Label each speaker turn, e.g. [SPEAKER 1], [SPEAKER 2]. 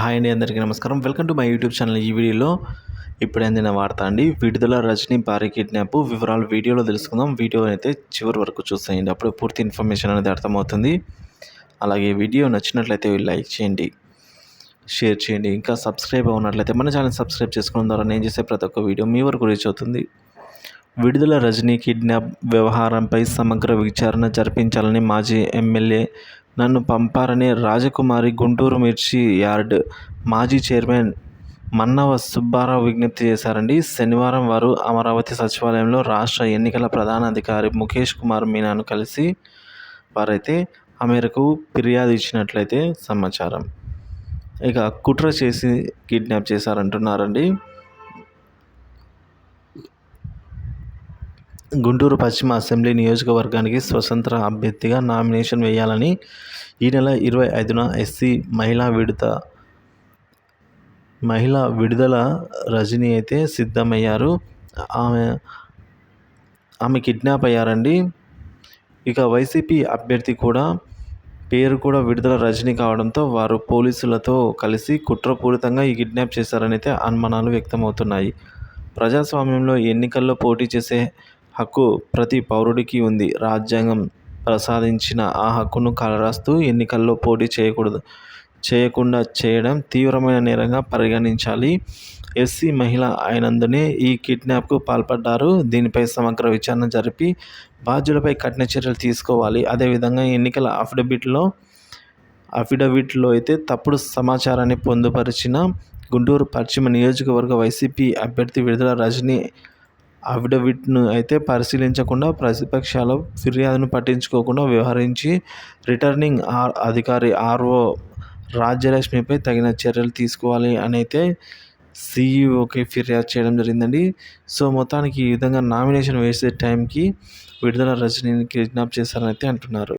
[SPEAKER 1] Hi అండి, అందరికీ నమస్కారం. Welcome to my YouTube channel. ఈ వీడియోలో ఇప్పుడే అందిన వార్త అండి. విడుదల రజనీ భారీ కిడ్నాప్ వివరాలు వీడియోలో తెలుసుకుందాం. వీడియో అయితే చివరి వరకు చూసేయండి, అప్పుడు పూర్తి ఇన్ఫర్మేషన్ అనేది అర్థమవుతుంది. అలాగే వీడియో నచ్చినట్లయితే లైక్ చేయండి, షేర్ చేయండి. ఇంకా సబ్స్క్రైబ్ అవునట్లయితే మన ఛానల్ సబ్స్క్రైబ్ చేసుకోవడం ద్వారా నేను చేసే ప్రతి ఒక్క వీడియో మీ వరకు రీచ్ అవుతుంది. విడుదల రజనీ కిడ్నాప్ వ్యవహారంపై సమగ్ర విచారణ జరిపించాలని మాజీ ఎమ్మెల్యే నన్ను పంపారని రాజకుమారి గుంటూరు మిర్చి యార్డ్ మాజీ చైర్మన్ మన్నవ సుబ్బారావు విజ్ఞప్తి చేశారండి. శనివారం వారు అమరావతి సచివాలయంలో రాష్ట్ర ఎన్నికల ప్రధాన అధికారి ముఖేష్ కుమార్ మీనాను కలిసి వారైతే ఆ మేరకు ఫిర్యాదు ఇచ్చినట్లయితే సమాచారం. ఇక కుట్ర చేసి కిడ్నాప్ చేశారంటున్నారండి. గుంటూరు పశ్చిమ అసెంబ్లీ నియోజకవర్గానికి స్వతంత్ర అభ్యర్థిగా నామినేషన్ వేయాలని ఈ నెల 25న ఎస్సీ మహిళా విడుదల రజనీ అయితే సిద్ధమయ్యారు. ఆమె కిడ్నాప్ అయ్యారండి. ఇక వైసీపీ అభ్యర్థి పేరు కూడా విడుదల రజనీ కావడంతో వారు పోలీసులతో కలిసి కుట్రపూరితంగా ఈ కిడ్నాప్ చేశారని అయితే అనుమానాలు వ్యక్తమవుతున్నాయి. ప్రజాస్వామ్యంలో ఎన్నికల్లో పోటీ చేసే హక్కు ప్రతి పౌరుడికి ఉంది. రాజ్యాంగం ప్రసాదించిన ఆ హక్కును కాలరాస్తూ ఎన్నికల్లో పోటీ చేయకుండా చేయడం తీవ్రమైన నేరంగా పరిగణించాలి. ఎస్సీ మహిళ అయినందునే ఈ కిడ్నాప్కు పాల్పడ్డారు. దీనిపై సమగ్ర విచారణ జరిపి బాధ్యులపై కఠిన చర్యలు తీసుకోవాలి. అదేవిధంగా ఎన్నికల అఫిడవిట్లో అయితే తప్పుడు సమాచారాన్ని పొందుపరిచిన గుంటూరు పశ్చిమ నియోజకవర్గ వైసీపీ అభ్యర్థి విడుదల రజనీ అఫిడవిట్ను అయితే పరిశీలించకుండా ప్రతిపక్షాల ఫిర్యాదును పట్టించుకోకుండా వ్యవహరించి రిటర్నింగ్ అధికారి ఆర్ఓ రాజ్యలక్ష్మిపై తగిన చర్యలు తీసుకోవాలి అని అయితే సీఈఓకి ఫిర్యాదు చేయడం జరిగిందండి. సో మొత్తానికి ఈ విధంగా నామినేషన్ వేసే టైంకి విడుదల రజనీని కిడ్నాప్ చేశారని అయితే అంటున్నారు.